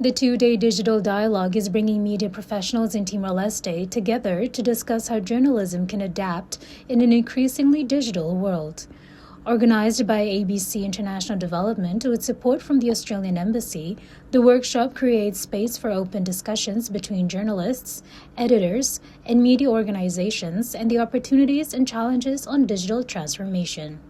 The two-day digital dialogue is bringing media professionals in Timor Leste together to discuss how journalism can adapt in an increasingly digital world. Organized by ABC International Development with support from the Australian Embassy, the workshop creates space for open discussions between journalists, editors, and media organizations and the opportunities and challenges on digital transformation.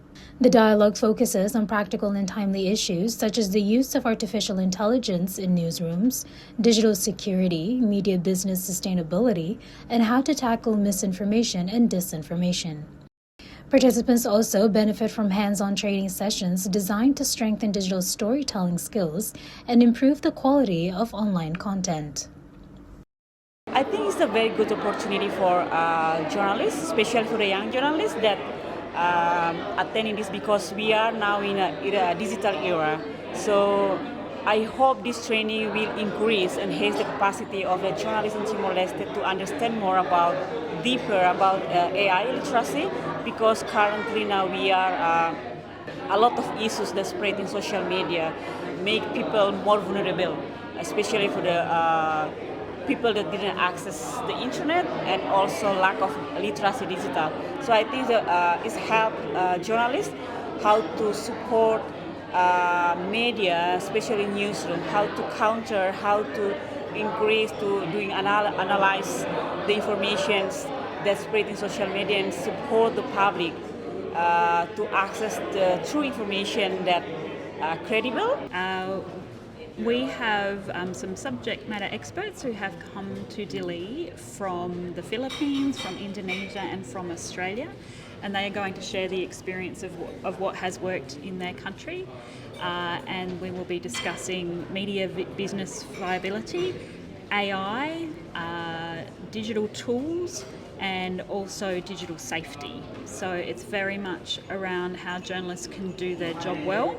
The dialogue focuses on practical and timely issues such as the use of artificial intelligence in newsrooms, digital security, media business sustainability, and how to tackle misinformation and disinformation. Participants also benefit from hands-on training sessions designed to strengthen digital storytelling skills and improve the quality of online content. I think it's a very good opportunity for journalists, especially for the young journalists that attending this, because we are now in a digital era. So I hope this training will increase and enhance the capacity of the journalists in Timor Leste to understand more deeper about AI literacy, because currently now we are a lot of issues that spread in social media make people more vulnerable, especially for the people that didn't access the internet and also lack of literacy digital. So I think it's helped journalists how to support media, especially newsroom, how to counter, how to increase to analyze the information that spread in social media and support the public to access the true information that credible. We have some subject matter experts who have come to Dili from the Philippines, from Indonesia and from Australia, and they are going to share the experience of what has worked in their country, and we will be discussing media business viability, AI, digital tools, and also digital safety. So it's very much around how journalists can do their job well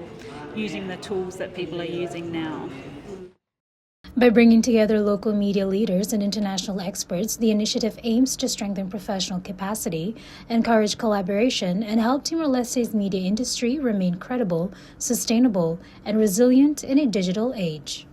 using the tools that people are using now. By bringing together local media leaders and international experts, the initiative aims to strengthen professional capacity, encourage collaboration, and help Timor-Leste's media industry remain credible, sustainable, and resilient in a digital age.